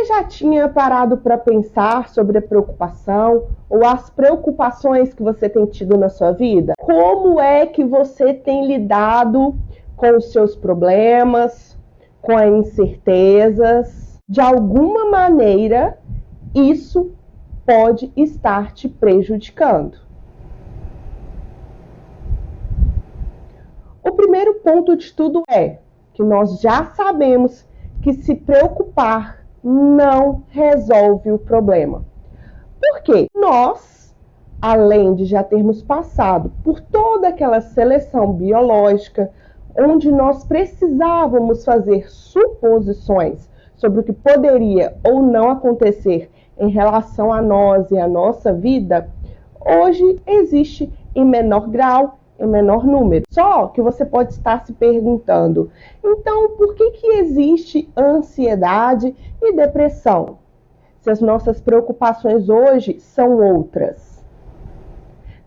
já tinha parado para pensar sobre a preocupação ou as preocupações que você tem tido na sua vida? Como é que você tem lidado com os seus problemas, com as incertezas? De alguma maneira, isso pode estar te prejudicando. O primeiro ponto de tudo é que nós já sabemos que se preocupar não resolve o problema. Por quê? Nós, além de já termos passado por toda aquela seleção biológica, onde nós precisávamos fazer suposições sobre o que poderia ou não acontecer em relação a nós e a nossa vida, hoje existe em menor grau, em menor número. Só que você pode estar se perguntando, então por que existe ansiedade e depressão? Se as nossas preocupações hoje são outras.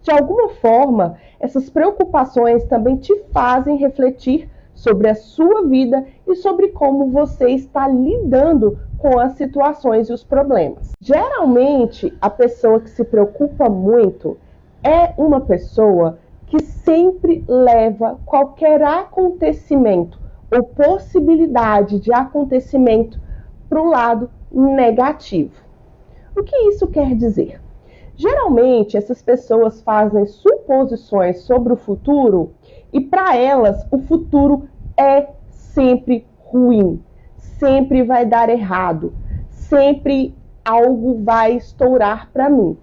De alguma forma, essas preocupações também te fazem refletir sobre a sua vida e sobre como você está lidando com as situações e os problemas. Geralmente, a pessoa que se preocupa muito é uma pessoa que sempre leva qualquer acontecimento ou possibilidade de acontecimento para o lado negativo. O que isso quer dizer? Geralmente, essas pessoas fazem suposições sobre o futuro e para elas o futuro é sempre ruim, sempre vai dar errado, sempre algo vai estourar para mim.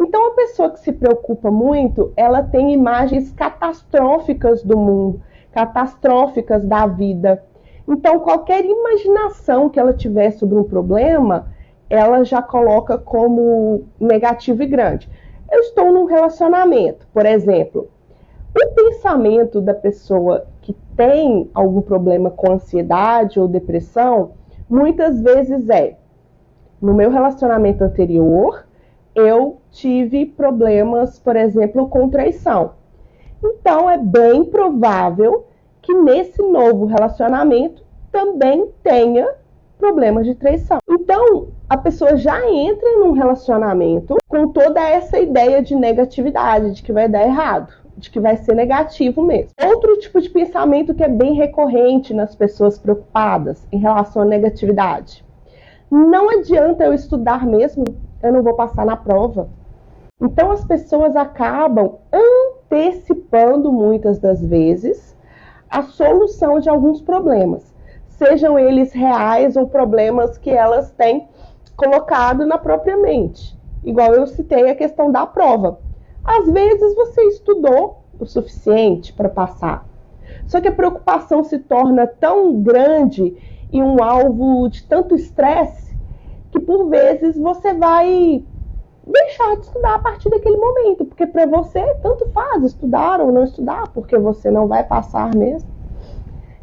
Então, a pessoa que se preocupa muito, ela tem imagens catastróficas do mundo, catastróficas da vida. Então, qualquer imaginação que ela tiver sobre um problema, ela já coloca como negativo e grande. Eu estou num relacionamento, por exemplo. O pensamento da pessoa que tem algum problema com ansiedade ou depressão, muitas vezes no meu relacionamento anterior, eu tive problemas, por exemplo, com traição. Então, é bem provável que nesse novo relacionamento também tenha problemas de traição. Então, a pessoa já entra num relacionamento com toda essa ideia de negatividade, de que vai dar errado, de que vai ser negativo mesmo. Outro tipo de pensamento que é bem recorrente nas pessoas preocupadas em relação à negatividade. Não adianta eu estudar mesmo, eu não vou passar na prova. Então as pessoas acabam antecipando muitas das vezes a solução de alguns problemas, sejam eles reais ou problemas que elas têm colocado na própria mente. Igual eu citei a questão da prova. Às vezes você estudou o suficiente para passar, só que a preocupação se torna tão grande e um alvo de tanto estresse que por vezes você vai deixar de estudar a partir daquele momento, porque para você tanto faz estudar ou não estudar, porque você não vai passar mesmo.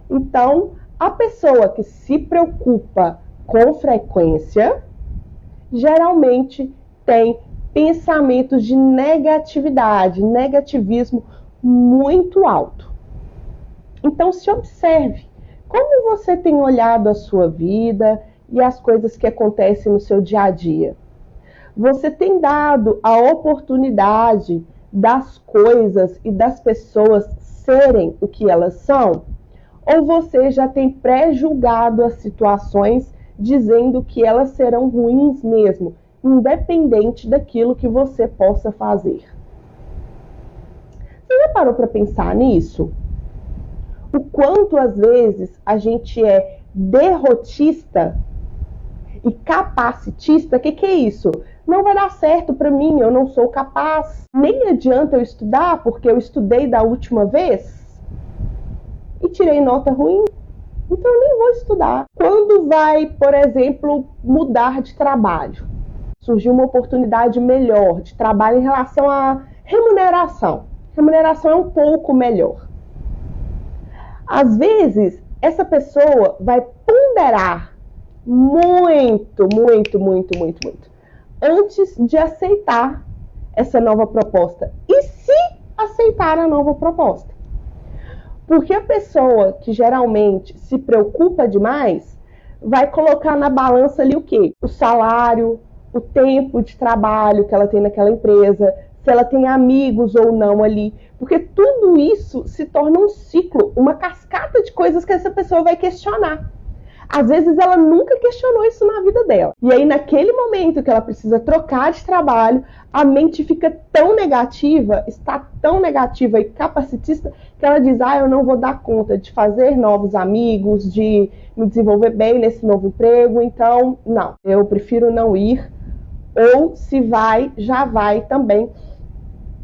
Então, a pessoa que se preocupa com frequência, geralmente tem pensamentos de negatividade, negativismo muito alto. Então, se observe como você tem olhado a sua vida e as coisas que acontecem no seu dia a dia. Você tem dado a oportunidade das coisas e das pessoas serem o que elas são? Ou você já tem pré-julgado as situações dizendo que elas serão ruins mesmo, independente daquilo que você possa fazer? Você já parou para pensar nisso? O quanto às vezes a gente é derrotista e capacitista? O que é isso? Não vai dar certo para mim, eu não sou capaz. Nem adianta eu estudar porque eu estudei da última vez e tirei nota ruim. Então eu nem vou estudar. Quando vai, por exemplo, mudar de trabalho, surgiu uma oportunidade melhor de trabalho em relação à remuneração. Remuneração é um pouco melhor. Às vezes, essa pessoa vai ponderar muito antes de aceitar essa nova proposta. E se aceitar a nova proposta? Porque a pessoa que geralmente se preocupa demais vai colocar na balança ali o quê? O salário, o tempo de trabalho que ela tem naquela empresa, se ela tem amigos ou não ali, porque tudo isso se torna um ciclo, uma cascata de coisas que essa pessoa vai questionar. Às vezes ela nunca questionou isso na vida dela. E aí naquele momento que ela precisa trocar de trabalho, a mente fica tão negativa, está tão negativa e capacitista, que ela diz, eu não vou dar conta de fazer novos amigos, de me desenvolver bem nesse novo emprego, então não, eu prefiro não ir. Ou se vai, já vai também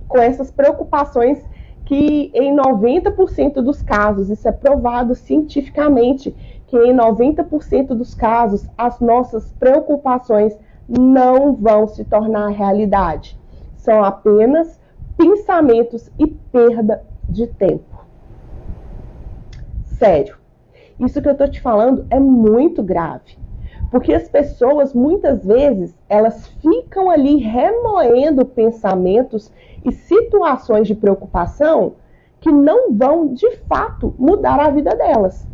com essas preocupações que em 90% dos casos, isso é provado cientificamente, que em 90% dos casos as nossas preocupações não vão se tornar realidade. São apenas pensamentos e perda de tempo. Sério, isso que eu estou te falando é muito grave. Porque as pessoas, muitas vezes, elas ficam ali remoendo pensamentos e situações de preocupação que não vão, de fato, mudar a vida delas.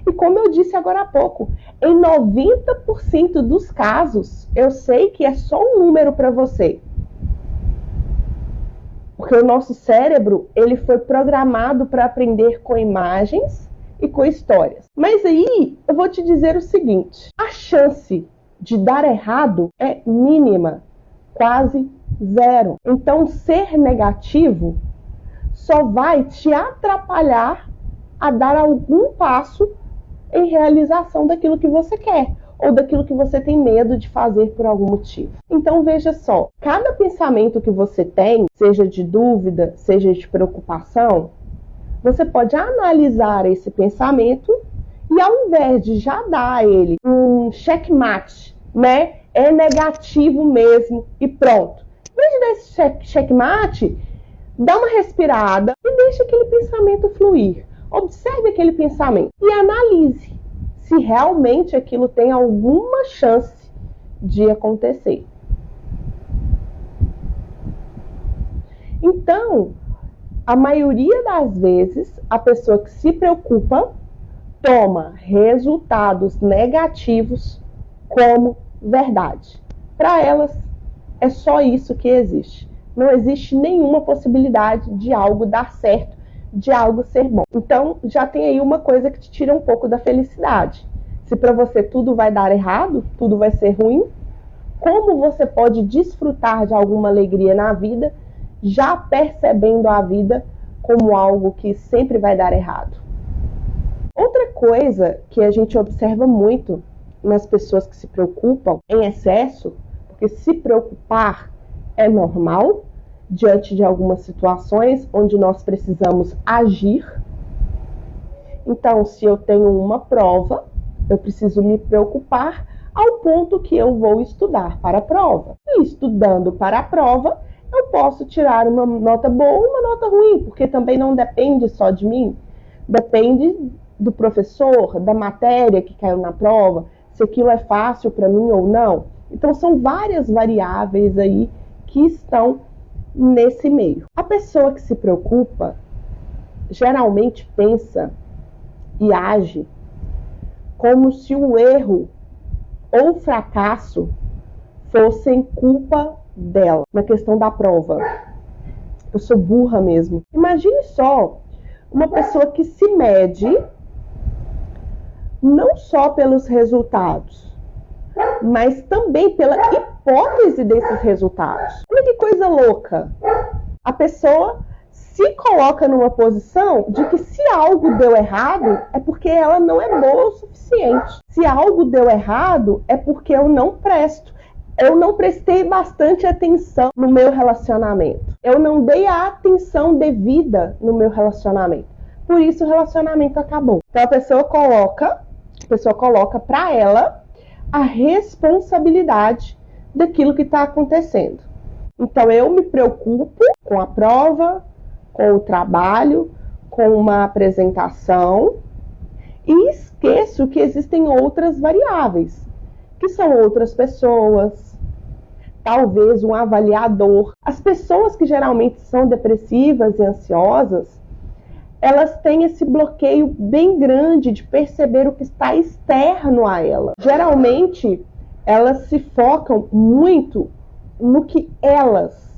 E como eu disse agora há pouco, em 90% dos casos, eu sei que é só um número para você. Porque o nosso cérebro, ele foi programado para aprender com imagens e com histórias. Mas aí, eu vou te dizer o seguinte, a chance de dar errado é mínima, quase zero. Então, ser negativo só vai te atrapalhar a dar algum passo em realização daquilo que você quer, ou daquilo que você tem medo de fazer por algum motivo. Então veja só, cada pensamento que você tem, seja de dúvida, seja de preocupação, você pode analisar esse pensamento e ao invés de já dar a ele um checkmate, né? É negativo mesmo e pronto. Em vez de dar esse checkmate, dá uma respirada e deixa aquele pensamento fluir. Observe aquele pensamento e analise se realmente aquilo tem alguma chance de acontecer. Então, a maioria das vezes, a pessoa que se preocupa toma resultados negativos como verdade. Para elas, é só isso que existe. Não existe nenhuma possibilidade de algo dar certo, de algo ser bom. Então, já tem aí uma coisa que te tira um pouco da felicidade. Se para você tudo vai dar errado, tudo vai ser ruim, como você pode desfrutar de alguma alegria na vida, já percebendo a vida como algo que sempre vai dar errado? Outra coisa que a gente observa muito nas pessoas que se preocupam em excesso, porque se preocupar é normal, diante de algumas situações onde nós precisamos agir. Então, se eu tenho uma prova, eu preciso me preocupar ao ponto que eu vou estudar para a prova. E estudando para a prova, eu posso tirar uma nota boa ou uma nota ruim, porque também não depende só de mim. Depende do professor, da matéria que caiu na prova, se aquilo é fácil para mim ou não. Então, são várias variáveis aí que estão nesse meio. A pessoa que se preocupa geralmente pensa e age como se o erro ou fracasso fossem culpa dela na questão da prova. Eu sou burra mesmo. Imagine só uma pessoa que se mede não só pelos resultados, mas também pela hipótese desses resultados. Olha que coisa louca! A pessoa se coloca numa posição de que se algo deu errado, é porque ela não é boa o suficiente. Se algo deu errado, é porque eu não presto. Eu não prestei bastante atenção no meu relacionamento. Eu não dei a atenção devida no meu relacionamento. Por isso o relacionamento acabou. Então a pessoa coloca para ela a responsabilidade daquilo que está acontecendo. Então eu me preocupo com a prova, com o trabalho, com uma apresentação e esqueço que existem outras variáveis, que são outras pessoas, talvez um avaliador. As pessoas que geralmente são depressivas e ansiosas, elas têm esse bloqueio bem grande de perceber o que está externo a ela. Geralmente, elas se focam muito no que elas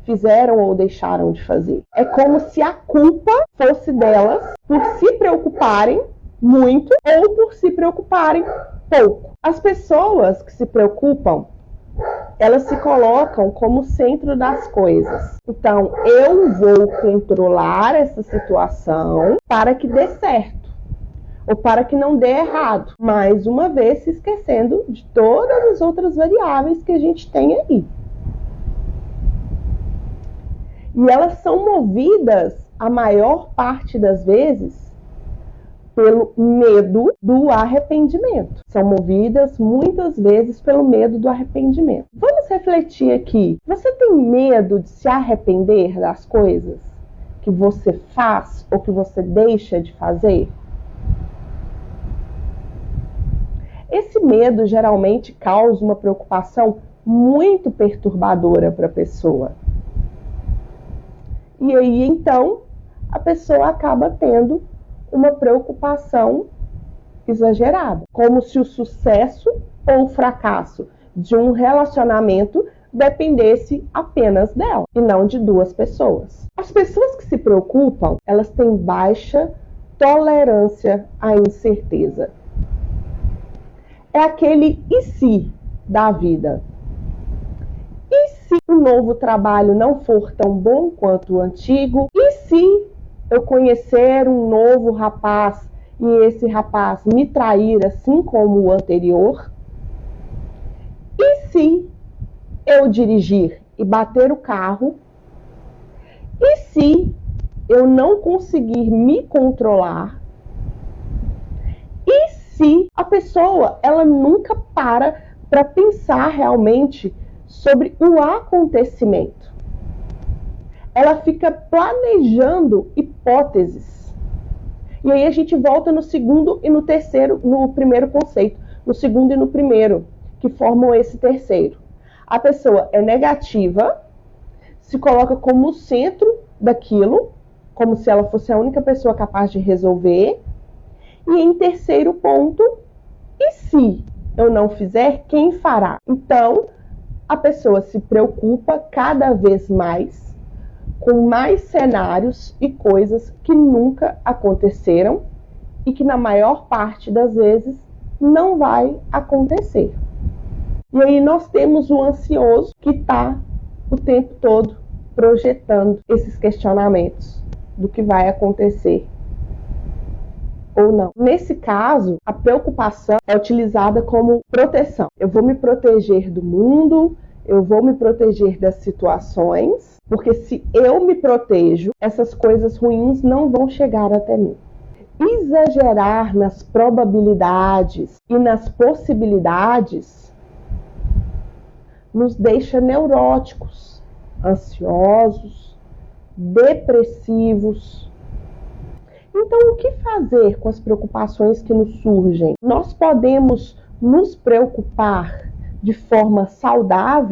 fizeram ou deixaram de fazer. É como se a culpa fosse delas por se preocuparem muito ou por se preocuparem pouco. As pessoas que se preocupam, elas se colocam como centro das coisas. Então, eu vou controlar essa situação para que dê certo, ou para que não dê errado. Mais uma vez, se esquecendo de todas as outras variáveis que a gente tem aí. E elas são movidas, a maior parte das vezes, pelo medo do arrependimento. São movidas muitas vezes pelo medo do arrependimento. Vamos refletir aqui. Você tem medo de se arrepender das coisas que você faz ou que você deixa de fazer? Esse medo geralmente causa uma preocupação muito perturbadora para a pessoa. E aí, então, a pessoa acaba tendo uma preocupação exagerada, como se o sucesso ou o fracasso de um relacionamento dependesse apenas dela e não de duas pessoas. As pessoas que se preocupam, elas têm baixa tolerância à incerteza. É aquele e se da vida. E se o novo trabalho não for tão bom quanto o antigo? E se eu conhecer um novo rapaz e esse rapaz me trair assim como o anterior? E se eu dirigir e bater o carro? E se eu não conseguir me controlar? E se a pessoa ela nunca para pensar realmente sobre o acontecimento? Ela fica planejando hipóteses. E aí a gente volta no segundo e no terceiro, no primeiro conceito, no segundo e no primeiro, que formam esse terceiro. A pessoa é negativa, se coloca como o centro daquilo, como se ela fosse a única pessoa capaz de resolver. E em terceiro ponto, e se eu não fizer, quem fará? Então, a pessoa se preocupa cada vez mais com mais cenários e coisas que nunca aconteceram e que na maior parte das vezes não vai acontecer. E aí nós temos o ansioso que está o tempo todo projetando esses questionamentos do que vai acontecer ou não. Nesse caso, a preocupação é utilizada como proteção. Eu vou me proteger do mundo, eu vou me proteger das situações, porque se eu me protejo, essas coisas ruins não vão chegar até mim. Exagerar nas probabilidades e nas possibilidades nos deixa neuróticos, ansiosos, depressivos. Então, o que fazer com as preocupações que nos surgem? Nós podemos nos preocupar de forma saudável